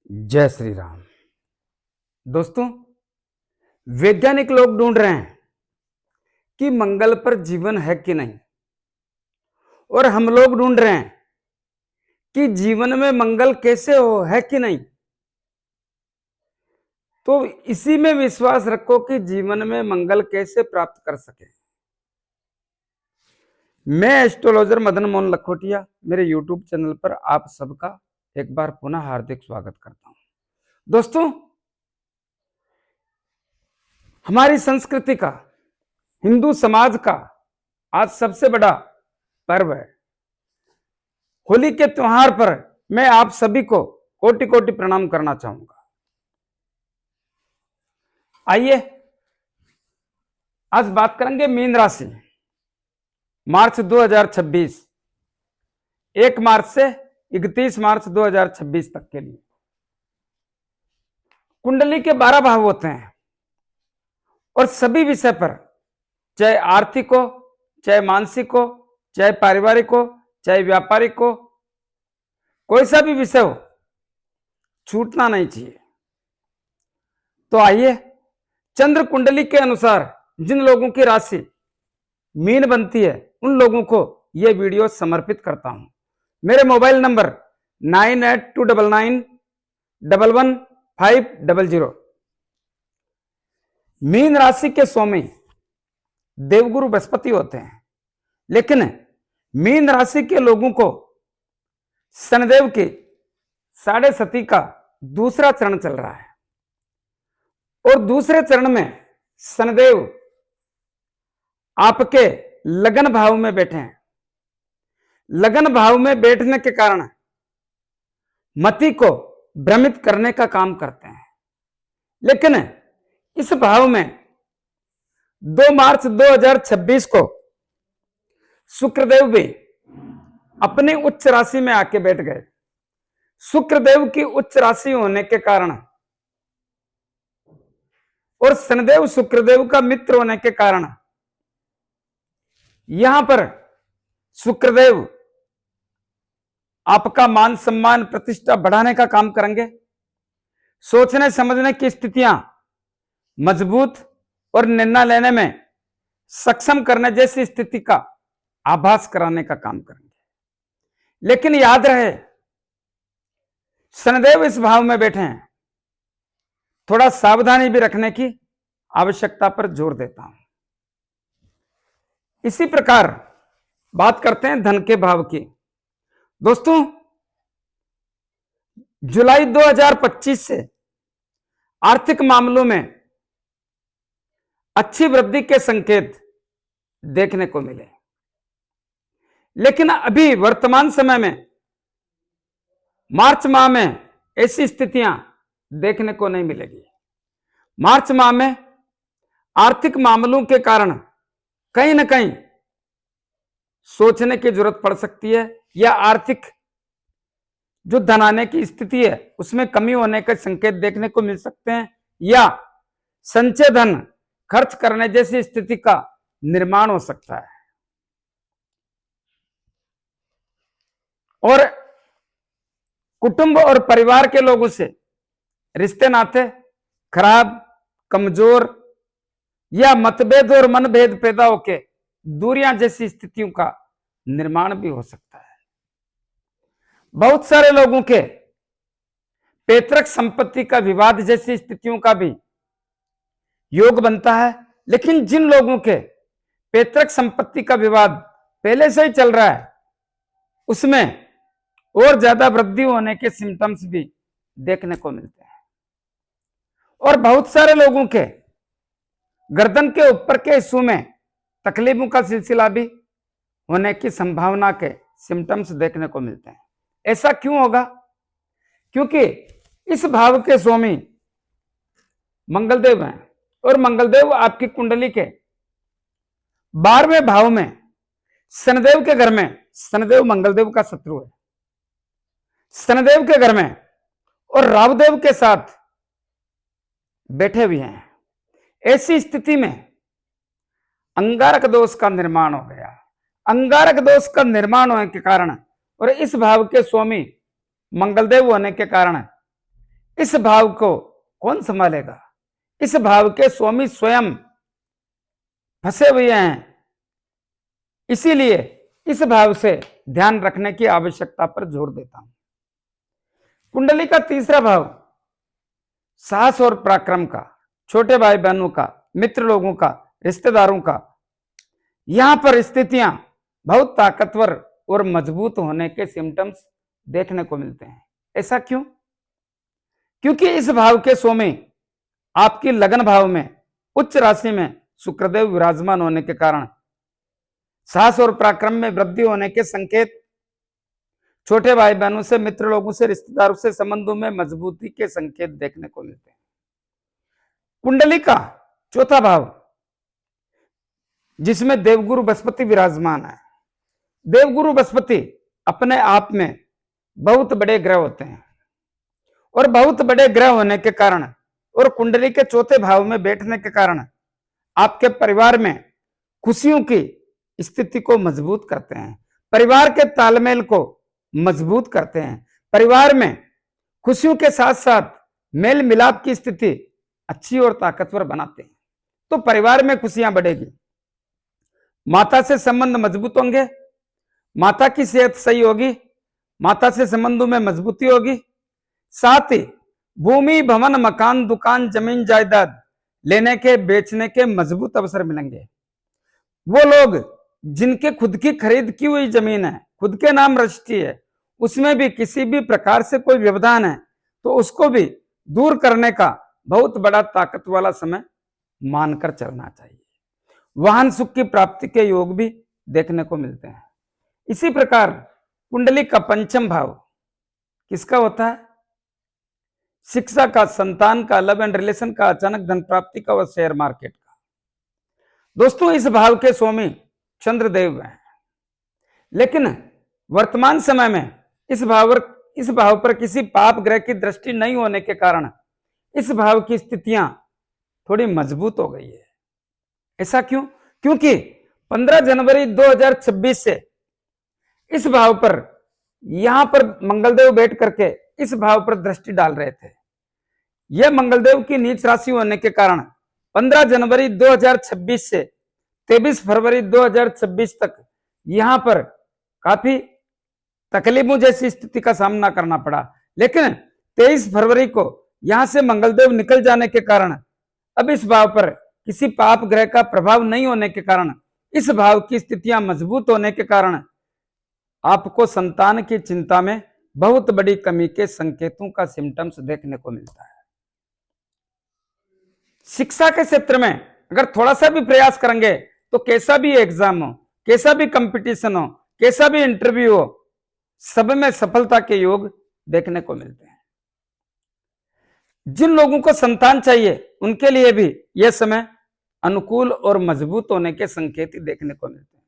जय श्री राम। दोस्तों, वैज्ञानिक लोग ढूंढ रहे हैं कि मंगल पर जीवन है कि नहीं, और हम लोग ढूंढ रहे हैं कि जीवन में मंगल कैसे हो, है कि नहीं। तो इसी में विश्वास रखो कि जीवन में मंगल कैसे प्राप्त कर सके। मैं एस्ट्रोलॉजर मदन मोहन लखोटिया, मेरे यूट्यूब चैनल पर आप सबका एक बार पुनः हार्दिक स्वागत करता हूं। दोस्तों, हमारी संस्कृति का, हिंदू समाज का आज सबसे बड़ा पर्व है। होली के त्योहार पर मैं आप सभी को कोटि कोटि प्रणाम करना चाहूंगा। आइए आज बात करेंगे मीन राशि, मार्च 2026, 1 मार्च से 31 मार्च 2026 तक के लिए। कुंडली के 12 भाव होते हैं और सभी विषय पर, चाहे आर्थिक हो, चाहे मानसिक हो, चाहे पारिवारिक हो, चाहे व्यापारिक हो, कोई सा भी विषय हो, छूटना नहीं चाहिए। तो आइए, चंद्र कुंडली के अनुसार जिन लोगों की राशि मीन बनती है उन लोगों को यह वीडियो समर्पित करता हूं। मेरे मोबाइल नंबर 9829911500। मीन राशि के स्वामी देवगुरु बृहस्पति होते हैं, लेकिन मीन राशि के लोगों को शनिदेव की 7.5 का दूसरा चरण चल रहा है, और दूसरे चरण में शनिदेव आपके लगन भाव में बैठे हैं। लगन भाव में बैठने के कारण मति को भ्रमित करने का काम करते हैं, लेकिन इस भाव में 2 मार्च 2026 को शुक्रदेव भी अपनी उच्च राशि में आके बैठ गए। शुक्रदेव की उच्च राशि होने के कारण और शनिदेव शुक्रदेव का मित्र होने के कारण यहां पर शुक्रदेव आपका मान सम्मान प्रतिष्ठा बढ़ाने का काम करेंगे। सोचने समझने की स्थितियां मजबूत और निर्णय लेने में सक्षम करने जैसी स्थिति का आभास कराने का काम करेंगे। लेकिन याद रहे, शनिदेव इस भाव में बैठे हैं, थोड़ा सावधानी भी रखने की आवश्यकता पर जोर देता हूं। इसी प्रकार बात करते हैं धन के भाव की। दोस्तों, जुलाई 2025 से आर्थिक मामलों में अच्छी वृद्धि के संकेत देखने को मिले, लेकिन अभी वर्तमान समय में मार्च माह में ऐसी स्थितियां देखने को नहीं मिलेगी। मार्च माह में आर्थिक मामलों के कारण कहीं ना कहीं सोचने की जरूरत पड़ सकती है, या आर्थिक जो धन आने की स्थिति है उसमें कमी होने के संकेत देखने को मिल सकते हैं, या संचय धन खर्च करने जैसी स्थिति का निर्माण हो सकता है। और कुटुंब और परिवार के लोगों से रिश्ते नाते खराब, कमजोर या मतभेद और मनभेद पैदा होकर दूरियां जैसी स्थितियों का निर्माण भी हो सकता है। बहुत सारे लोगों के पैतृक संपत्ति का विवाद जैसी स्थितियों का भी योग बनता है, लेकिन जिन लोगों के पैतृक संपत्ति का विवाद पहले से ही चल रहा है उसमें और ज्यादा वृद्धि होने के सिम्टम्स भी देखने को मिलते हैं। और बहुत सारे लोगों के गर्दन के ऊपर के हिस्सों में तकलीफों का सिलसिला भी होने की संभावना के सिम्टम्स देखने को मिलते हैं। ऐसा क्यों होगा? क्योंकि इस भाव के स्वामी मंगलदेव हैं, और मंगलदेव आपकी कुंडली के 12वें भाव में शनिदेव के घर में, शनिदेव मंगलदेव का शत्रु है, शनिदेव के घर में और राहुदेव के साथ बैठे हुए हैं। ऐसी स्थिति में अंगारक दोष का निर्माण हो गया। अंगारक दोष का निर्माण होने के कारण और इस भाव के स्वामी मंगलदेव होने के कारण इस भाव को कौन संभालेगा? इस भाव के स्वामी स्वयं फंसे हुए हैं। इसीलिए इस भाव से ध्यान रखने की आवश्यकता पर जोर देता हूं। कुंडली का तीसरा भाव साहस और पराक्रम का, छोटे भाई बहनों का, मित्र लोगों का, रिश्तेदारों का। यहां पर स्थितियां बहुत ताकतवर और मजबूत होने के सिम्टम्स देखने को मिलते हैं। ऐसा क्यों? क्योंकि इस भाव के स्वामी आपकी लगन भाव में उच्च राशि में शुक्रदेव विराजमान होने के कारण साहस और पराक्रम में वृद्धि होने के संकेत, छोटे भाई बहनों से, मित्र लोगों से, रिश्तेदारों से संबंधों में मजबूती के संकेत देखने को मिलते हैं। कुंडली का चौथा भाव जिसमें देवगुरु बृहस्पति विराजमान है। देवगुरु बृहस्पति अपने आप में बहुत बड़े ग्रह होते हैं और बहुत बड़े ग्रह होने के कारण और कुंडली के चौथे भाव में बैठने के कारण आपके परिवार में खुशियों की स्थिति को मजबूत करते हैं, परिवार के तालमेल को मजबूत करते हैं, परिवार में खुशियों के साथ साथ मेल मिलाप की स्थिति अच्छी और ताकतवर बनाते हैं। तो परिवार में खुशियां बढ़ेगी, माता से संबंध मजबूत होंगे, माता की सेहत सही होगी, माता से संबंधों में मजबूती होगी। साथ ही भूमि, भवन, मकान, दुकान, जमीन जायदाद लेने के, बेचने के मजबूत अवसर मिलेंगे। वो लोग जिनके खुद की खरीद की हुई जमीन है, खुद के नाम रजिस्ट्री है, उसमें भी किसी भी प्रकार से कोई व्यवधान है तो उसको भी दूर करने का बहुत बड़ा ताकत वाला समय मानकर चलना चाहिए। वाहन सुख की प्राप्ति के योग भी देखने को मिलते हैं। इसी प्रकार कुंडली का पंचम भाव किसका होता है? शिक्षा का, संतान का, लव एंड रिलेशन का, अचानक धन प्राप्ति का और शेयर मार्केट का। दोस्तों, इस भाव के स्वामी चंद्रदेव हैं, लेकिन वर्तमान समय में इस भाव पर किसी पाप ग्रह की दृष्टि नहीं होने के कारण इस भाव की स्थितियां थोड़ी मजबूत हो गई है। ऐसा क्यों? क्योंकि 15 जनवरी 2026 से इस भाव पर, यहां पर मंगलदेव बैठ करके इस भाव पर दृष्टि डाल रहे थे। यह मंगलदेव की नीच राशि होने के कारण 15 जनवरी 2026 से 23 फरवरी 2026 तक यहां पर काफी तकलीफों जैसी स्थिति का सामना करना पड़ा। लेकिन 23 फरवरी को यहां से मंगलदेव निकल जाने के कारण अब इस भाव पर किसी पाप ग्रह का प्रभाव नहीं होने के कारण, इस भाव की स्थितियां मजबूत होने के कारण आपको संतान की चिंता में बहुत बड़ी कमी के संकेतों का सिम्टम्स देखने को मिलता है। शिक्षा के क्षेत्र में अगर थोड़ा सा भी प्रयास करेंगे तो कैसा भी एग्जाम हो, कैसा भी कंपटीशन हो, कैसा भी इंटरव्यू हो, सब में सफलता के योग देखने को मिलते हैं। जिन लोगों को संतान चाहिए उनके लिए भी यह समय अनुकूल और मजबूत होने के संकेत देखने को मिलते हैं।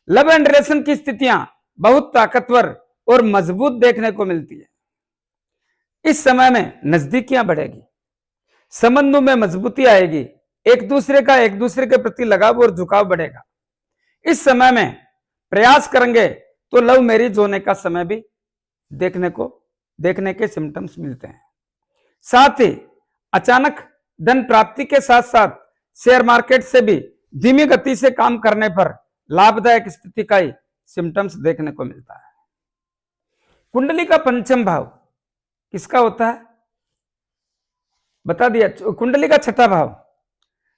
लव एंड रिलेशन की स्थितियां बहुत ताकतवर और मजबूत देखने को मिलती है। इस समय में नजदीकियां बढ़ेगी, संबंधों में मजबूती आएगी, एक दूसरे के प्रति लगाव और झुकाव बढ़ेगा। इस समय में प्रयास करेंगे तो लव मैरिज होने का समय भी देखने के सिम्टम्स मिलते हैं। साथ ही अचानक धन प्राप्ति के साथ साथ शेयर मार्केट से भी धीमी गति से काम करने पर लाभदायक स्थिति का ही सिम्टम्स देखने को मिलता है। कुंडली का पंचम भाव किसका होता है? बता दिया। कुंडली का छठा भाव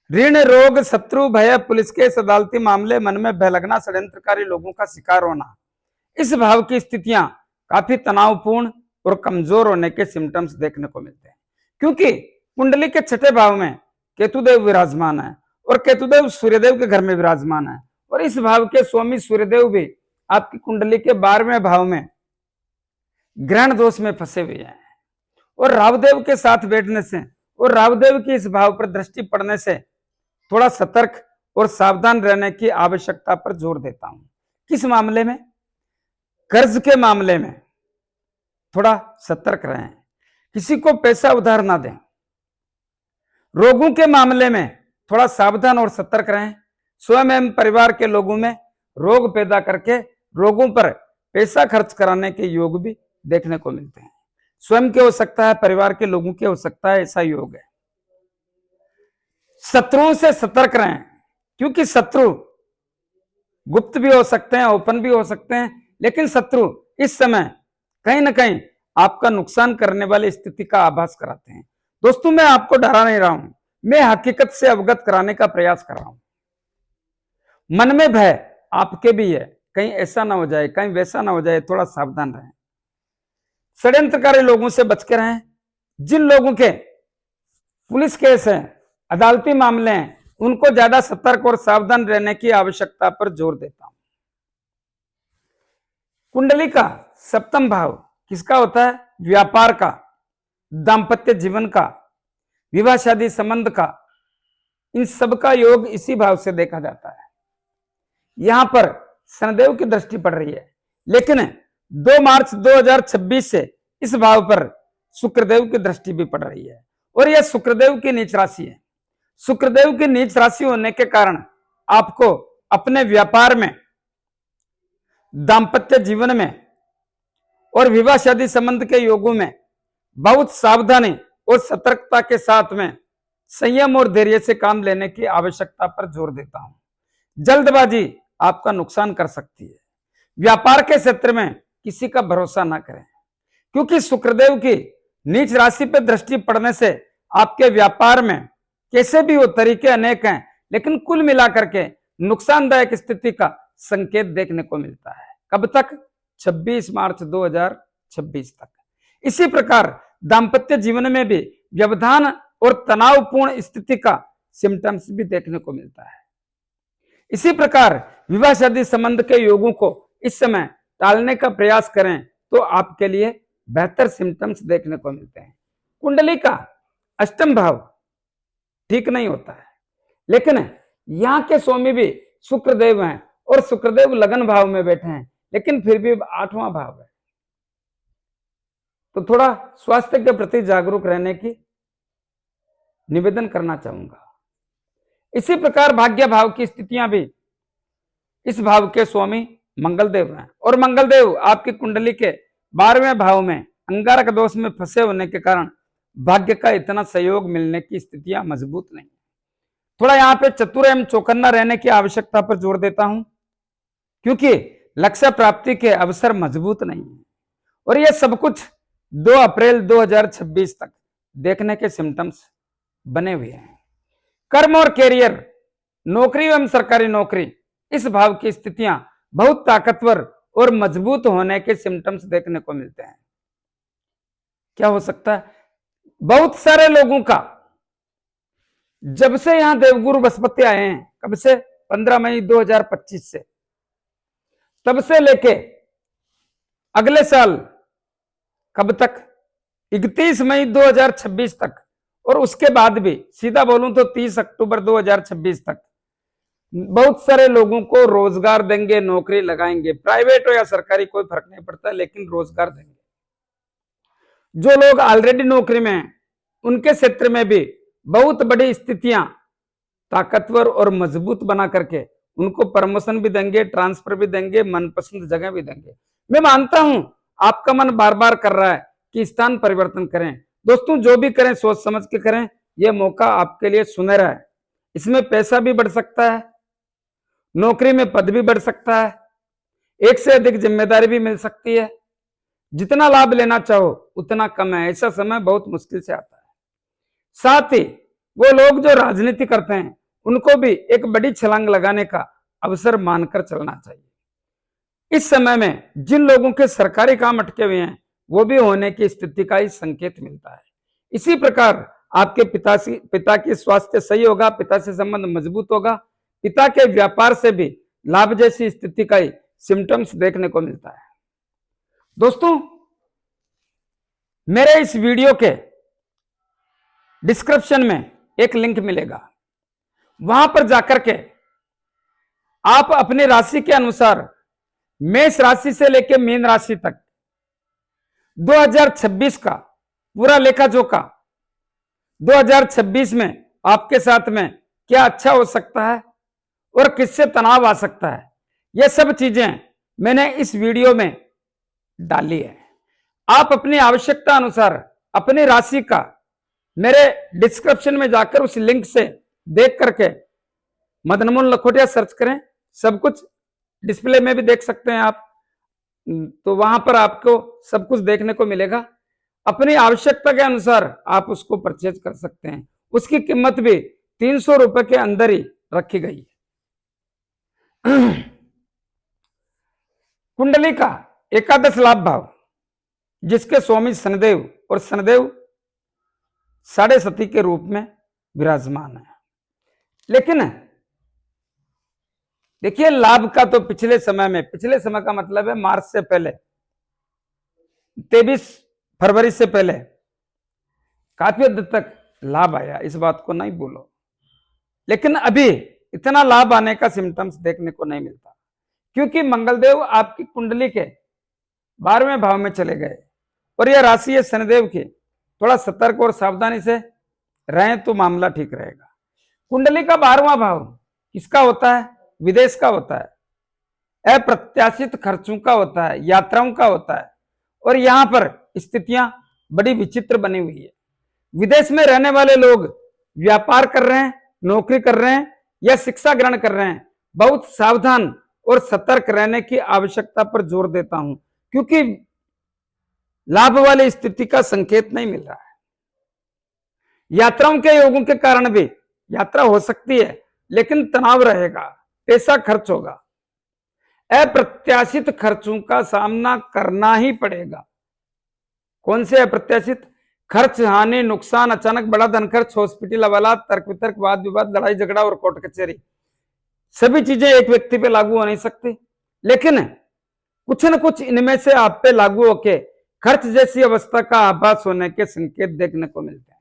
ऋण, रोग, शत्रु, भय, पुलिस केस, अदालती मामले, मन में भय लगना, षड्यंत्रकारी लोगों का शिकार होना। इस भाव की स्थितियां काफी तनावपूर्ण और कमजोर होने के सिम्टम्स देखने को मिलते हैं, क्योंकि कुंडली के छठे भाव में केतुदेव विराजमान है और केतुदेव सूर्यदेव के घर में विराजमान है। और इस भाव के स्वामी सूर्यदेव भी आपकी कुंडली के 12वें भाव में ग्रहण दोष में फंसे हुए हैं और राहुदेव के साथ बैठने से और राहुदेव की इस भाव पर दृष्टि पड़ने से थोड़ा सतर्क और सावधान रहने की आवश्यकता पर जोर देता हूं। किस मामले में? कर्ज के मामले में थोड़ा सतर्क रहें, किसी को पैसा उधार ना दें। रोगों के मामले में थोड़ा सावधान और सतर्क रहें। स्वयं एवं परिवार के लोगों में रोग पैदा करके रोगों पर पैसा खर्च कराने के योग भी देखने को मिलते हैं। स्वयं के हो सकता है, परिवार के लोगों के हो सकता है, ऐसा योग है। शत्रुओं से सतर्क रहें, क्योंकि शत्रु गुप्त भी हो सकते हैं, ओपन भी हो सकते हैं, लेकिन शत्रु इस समय कहीं ना कहीं आपका नुकसान करने वाली स्थिति का आभास कराते हैं। दोस्तों, मैं आपको डरा नहीं रहा हूं, मैं हकीकत से अवगत कराने का प्रयास कर रहा हूं। मन में भय आपके भी है, कहीं ऐसा ना हो जाए, कहीं वैसा ना हो जाए, थोड़ा सावधान रहें। षड्यंत्रकारी लोगों से बच के रहें। जिन लोगों के पुलिस केस है, अदालती मामले हैं, उनको ज्यादा सतर्क और सावधान रहने की आवश्यकता पर जोर देता हूं। कुंडली का सप्तम भाव किसका होता है? व्यापार का, दाम्पत्य जीवन का, विवाह शादी संबंध का, इन सब का योग इसी भाव से देखा जाता है। यहां पर शनिदेव की दृष्टि पड़ रही है, लेकिन 2 मार्च 2026 से इस भाव पर शुक्रदेव की दृष्टि भी पड़ रही है, और यह शुक्रदेव की नीच राशि है। शुक्रदेव की नीच राशि होने के कारण आपको अपने व्यापार में, दाम्पत्य जीवन में और विवाह शादी संबंध के योगों में बहुत सावधानी और सतर्कता के साथ में संयम और धैर्य से काम लेने की आवश्यकता पर जोर देता हूं। जल्दबाजी आपका नुकसान कर सकती है। व्यापार के क्षेत्र में किसी का भरोसा ना करें, क्योंकि शुक्रदेव की नीच राशि पर दृष्टि पड़ने से आपके व्यापार में कैसे भी हो तरीके अनेक हैं, लेकिन कुल मिलाकर के नुकसानदायक स्थिति का संकेत देखने को मिलता है। कब तक? 26 मार्च 2026 तक। इसी प्रकार दाम्पत्य जीवन में भी व्यवधान और तनावपूर्ण स्थिति का सिम्टम्स भी देखने को मिलता है। इसी प्रकार विवाह शादी संबंध के योगों को इस समय टालने का प्रयास करें तो आपके लिए बेहतर सिम्टम्स देखने को मिलते हैं। कुंडली का अष्टम भाव ठीक नहीं होता है, लेकिन यहां के स्वामी भी शुक्रदेव हैं और शुक्रदेव लगन भाव में बैठे हैं, लेकिन फिर भी 8वां भाव है, तो थोड़ा स्वास्थ्य के प्रति जागरूक रहने की निवेदन करना चाहूंगा। इसी प्रकार भाग्य भाव की स्थितियां भी इस भाव के स्वामी मंगलदेव हैं, और मंगलदेव आपकी कुंडली के 12वें भाव में अंगारक दोष में फंसे होने के कारण भाग्य का इतना सहयोग मिलने की स्थितियां मजबूत नहीं। थोड़ा यहाँ पे चतुर एवं चौकन्ना रहने की आवश्यकता पर जोर देता हूं, क्योंकि लक्ष्य प्राप्ति के अवसर मजबूत नहीं है, और यह सब कुछ 2 अप्रैल 2026 तक देखने के सिम्टम्स बने हुए हैं। कर्म और कैरियर, नौकरी एवं सरकारी नौकरी, इस भाव की स्थितियां बहुत ताकतवर और मजबूत होने के सिम्टम्स देखने को मिलते हैं। क्या हो सकता है? बहुत सारे लोगों का जब से यहां देवगुरु बृहस्पति आए हैं, कब से? 15 मई 2025 से, तब से लेके अगले साल कब तक? 31 मई 2026 तक, और उसके बाद भी सीधा बोलूं तो 30 अक्टूबर 2026 तक बहुत सारे लोगों को रोजगार देंगे, नौकरी लगाएंगे, प्राइवेट हो या सरकारी कोई फर्क नहीं पड़ता, लेकिन रोजगार देंगे। जो लोग ऑलरेडी नौकरी में हैं, उनके क्षेत्र में भी बहुत बड़ी स्थितियां ताकतवर और मजबूत बना करके उनको प्रमोशन भी देंगे, ट्रांसफर भी देंगे, मनपसंद जगह भी देंगे। मैं मानता हूं आपका मन बार बार कर रहा है कि स्थान परिवर्तन करें। दोस्तों, जो भी करें सोच समझ के करें, यह मौका आपके लिए सुनहरा है। इसमें पैसा भी बढ़ सकता है, नौकरी में पद भी बढ़ सकता है, एक से अधिक जिम्मेदारी भी मिल सकती है। जितना लाभ लेना चाहो उतना कम है, ऐसा समय बहुत मुश्किल से आता है। साथ ही वो लोग जो राजनीति करते हैं, उनको भी एक बड़ी छलांग लगाने का अवसर मानकर चलना चाहिए। इस समय में जिन लोगों के सरकारी काम अटके हुए हैं, वो भी होने की स्थिति का ही संकेत मिलता है। इसी प्रकार आपके पिता की स्वास्थ्य सही होगा, पिता से संबंध मजबूत होगा, पिता के व्यापार से भी लाभ जैसी स्थिति का ही सिम्टम्स देखने को मिलता है। दोस्तों, मेरे इस वीडियो के डिस्क्रिप्शन में एक लिंक मिलेगा, वहां पर जाकर के आप अपनी राशि के अनुसार मेष राशि से लेकर मीन राशि तक 2026 का पूरा लेखा जोखा, 2026 में आपके साथ में क्या अच्छा हो सकता है और किससे तनाव आ सकता है, यह सब चीजें मैंने इस वीडियो में डाली है। आप अपनी आवश्यकता अनुसार अपनी राशि का मेरे डिस्क्रिप्शन में जाकर उस लिंक से देख करके मदन मोहन लखोटिया सर्च करें, सब कुछ डिस्प्ले में भी देख सकते हैं आप, तो वहां पर आपको सब कुछ देखने को मिलेगा। अपनी आवश्यकता के अनुसार आप उसको परचेज कर सकते हैं। उसकी कीमत भी 300 रुपए के अंदर ही रखी गई है। कुंडली का एकादश लाभ भाव, जिसके स्वामी शनिदेव और शनिदेव साढ़े सती के रूप में विराजमान है। लेकिन देखिए, लाभ का तो पिछले समय का मतलब है मार्च से पहले, 23 फरवरी से पहले काफी हद तक लाभ आया, इस बात को नहीं बोलो। लेकिन अभी इतना लाभ आने का सिम्टम्स देखने को नहीं मिलता, क्योंकि मंगलदेव आपकी कुंडली के 12वें भाव में चले गए और यह राशि है शनिदेव की। थोड़ा सतर्क और सावधानी से रहें तो मामला ठीक रहेगा। कुंडली का 12वां भाव किसका होता है? विदेश का होता है, अप्रत्याशित खर्चों का होता है, यात्राओं का होता है। और यहां पर स्थितियां बड़ी विचित्र बनी हुई है। विदेश में रहने वाले लोग व्यापार कर रहे हैं, नौकरी कर रहे हैं या शिक्षा ग्रहण कर रहे हैं, बहुत सावधान और सतर्क रहने की आवश्यकता पर जोर देता हूं, क्योंकि लाभ वाली स्थिति का संकेत नहीं मिल रहा है। यात्राओं के योगों के कारण भी यात्रा हो सकती है, लेकिन तनाव रहेगा, पैसा खर्च होगा, अप्रत्याशित खर्चों का सामना करना ही पड़ेगा। कौन से अप्रत्याशित खर्च? हानि, नुकसान, अचानक बड़ा धन खर्च, हॉस्पिटल हवाला, तर्क वितर्क, वाद विवाद, लड़ाई झगड़ा और कोर्ट कचहरी। सभी चीजें एक व्यक्ति पे लागू हो नहीं सकती, लेकिन कुछ न कुछ इनमें से आप पे लागू होके खर्च जैसी अवस्था का आभास होने के संकेत देखने को मिलते हैं।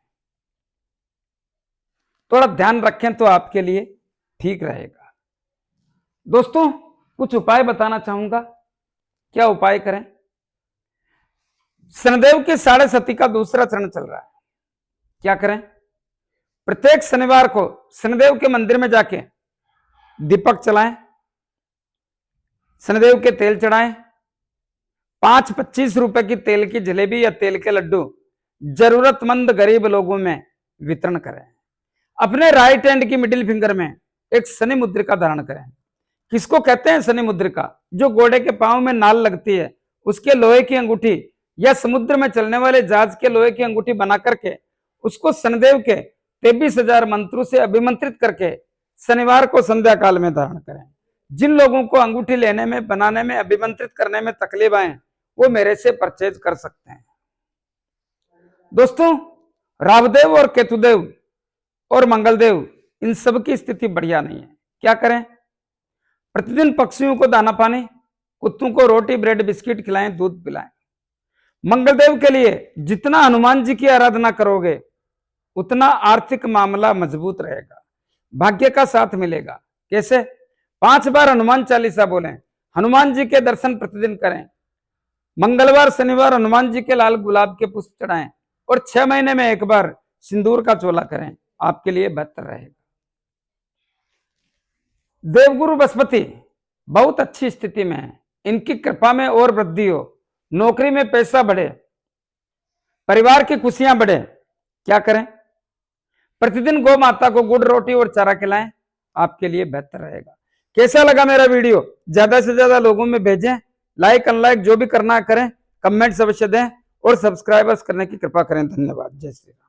थोड़ा ध्यान रखें तो आपके लिए ठीक रहेगा। दोस्तों, कुछ उपाय बताना चाहूंगा। क्या उपाय करें? शनिदेव की साढ़े सती का दूसरा चरण चल रहा है। क्या करें? प्रत्येक शनिवार को शनिदेव के मंदिर में जाके दीपक जलाएं, शनिदेव के तेल चढ़ाएं, 5-25 रुपए की तेल की जलेबी या तेल के लड्डू जरूरतमंद गरीब लोगों में वितरण करें। अपने राइट हैंड की मिडिल फिंगर में एक शनि मुद्रिका धारण करें। किसको कहते हैं शनि मुद्रिका? जो घोड़े के पांव में नाल लगती है, उसके लोहे की अंगूठी या समुद्र में चलने वाले जहाज के लोहे की अंगूठी बना करके उसको शनिदेव के 23,000 मंत्रों से अभिमंत्रित करके शनिवार को संध्या काल में धारण करें। जिन लोगों को अंगूठी लेने में, बनाने में, अभिमंत्रित करने में तकलीफ आए, वो मेरे से परचेज कर सकते हैं। दोस्तों, रावदेव और केतुदेव और मंगलदेव, इन सब की स्थिति बढ़िया नहीं है। क्या करें? प्रतिदिन पक्षियों को दाना पानी, कुत्तों को रोटी, ब्रेड, बिस्किट खिलाएं, दूध पिलाएं। मंगलदेव के लिए जितना हनुमान जी की आराधना करोगे उतना आर्थिक मामला मजबूत रहेगा, भाग्य का साथ मिलेगा। कैसे? 5 बार हनुमान चालीसा बोलें, हनुमान जी के दर्शन प्रतिदिन करें, मंगलवार शनिवार हनुमान जी के लाल गुलाब के पुष्प चढ़ाएं और 6 महीने में एक बार सिंदूर का चोला करें, आपके लिए बेहतर रहेगा। देवगुरु बृहस्पति बहुत अच्छी स्थिति में है, इनकी कृपा में और वृद्धि हो, नौकरी में पैसा बढ़े, परिवार की खुशियां बढ़े। क्या करें? प्रतिदिन गौ माता को गुड़, रोटी और चारा खिलाएं, आपके लिए बेहतर रहेगा। कैसा लगा मेरा वीडियो? ज्यादा से ज्यादा लोगों में भेजें, लाइक अनलाइक जो भी करना है करें, कमेंट्स अवश्य दें और सब्सक्राइबर्स करने की कृपा करें। धन्यवाद। जय श्री राम।